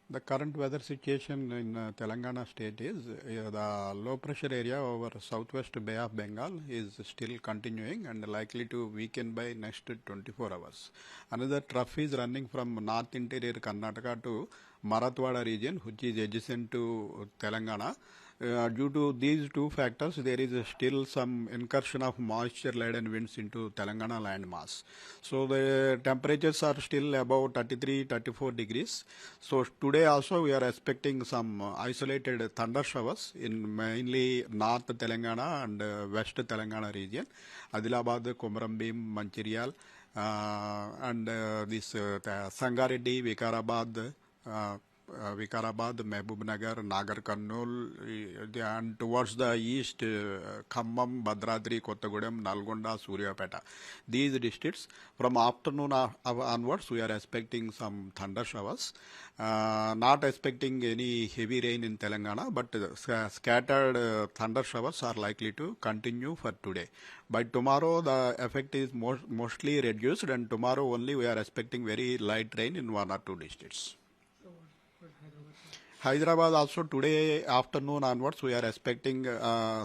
The current weather situation in Telangana state is the low pressure area over southwest Bay of Bengal is still continuing and likely to weaken by next 24 hours. Another trough is running from north interior Karnataka to Marathwada region, which is adjacent to Telangana. Due to these two factors, there is still some incursion of moisture-laden winds into Telangana landmass. So the temperatures are still about 33-34 degrees. So today also we are expecting some isolated thunder showers in mainly North Telangana and West Telangana region, Adilabad, Komarambim, Manchiryal, and this Sangareddy, Vikarabad, Vikarabad, Mehbubnagar, Nagar Karnool, and towards the east, Khammam, Bhadradri, Kottagudem, Nalgonda, Suryapeta. These districts, from afternoon onwards, we are expecting some thunder showers. Not expecting any heavy rain in Telangana, but scattered thunder showers are likely to continue for today. By tomorrow, the effect is mostly reduced, and tomorrow only we are expecting very light rain in one or two districts. Hyderabad also today afternoon onwards we are expecting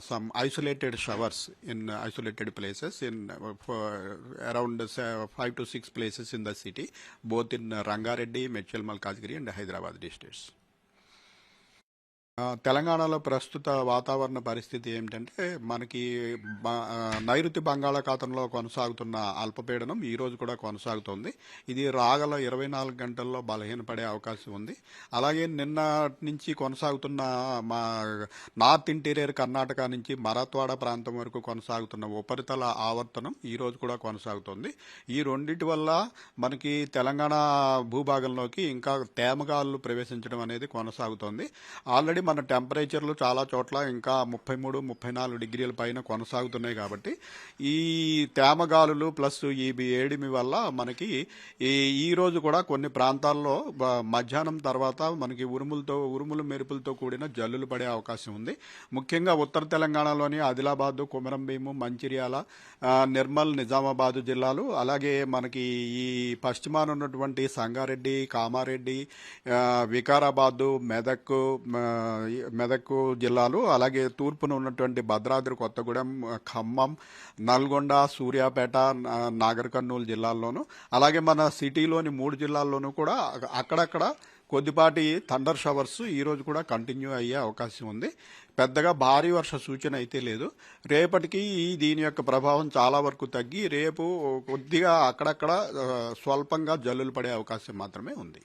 some isolated showers in isolated places in around 5 to 6 places in the city, both in Rangareddy, Medchal Malkajgiri and Hyderabad districts. తెలంగాణలో ప్రస్తుత వాతావరణ పరిస్థితి ఏమిటంటే మనకి నైరుతి బంగాళాఖాతంలో కొనసాగుతున్న అల్పపీడనం ఈ రోజు కూడా కొనసాగుతోంది. ఇది రాగల 24 గంటల్లో బలహీనపడే అవకాశం ఉంది. అలాగే నిన్న నుంచి కొనసాగుతున్న మా నార్త్ ఇంటీరియర్ కర్ణాటక నుంచి మరాత్వాడ ప్రాంతం వరకు కొనసాగుతున్న ఉపరితల ఆవర్తనం ఈ రోజు కూడా కొనసాగుతోంది. ఈ రెండింటి వల్ల మనకి తెలంగాణ భూభాగంలోకి ఇంకా తేమగాలు ప్రవేశించడం అనేది కొనసాగుతోంది. ఆల్రెడీ మన టెంపరేచర్లు చాలా చోట్ల ఇంకా 33-34 డిగ్రీల పైన కొనసాగుతున్నాయి కాబట్టి ఈ తేమగాలులు ప్లస్ ఈ వేడిమి వల్ల మనకి ఈ రోజు కూడా కొన్ని ప్రాంతాల్లో మధ్యాహ్నం తర్వాత మనకి ఉరుములు మెరుపులతో కూడిన జల్లులు పడే అవకాశం ఉంది. ముఖ్యంగా ఉత్తర తెలంగాణలోని ఆదిలాబాద్, కొమరంభీము, మంచిర్యాల, నిర్మల్, నిజామాబాద్ జిల్లాలు, అలాగే మనకి ఈ పశ్చిమాన ఉన్నటువంటి సంగారెడ్డి, కామారెడ్డి, వికారాబాదు, మెదక్ జిల్లాలు, అలాగే తూర్పున ఉన్నటువంటి భద్రాద్రి కొత్తగూడెం, ఖమ్మం, నల్గొండ, సూర్యాపేట, నాగర్ కర్నూలు జిల్లాల్లోనూ, అలాగే మన సిటీలోని 3 జిల్లాల్లోనూ కూడా అక్కడక్కడ కొద్దిపాటి థండర్ షవర్స్ ఈ రోజు కూడా కంటిన్యూ అయ్యే అవకాశం ఉంది. పెద్దగా భారీ వర్ష సూచన అయితే లేదు. రేపటికి దీని యొక్క ప్రభావం చాలా వరకు తగ్గి రేపు కొద్దిగా అక్కడక్కడ స్వల్పంగా జల్లులు పడే అవకాశం మాత్రమే ఉంది.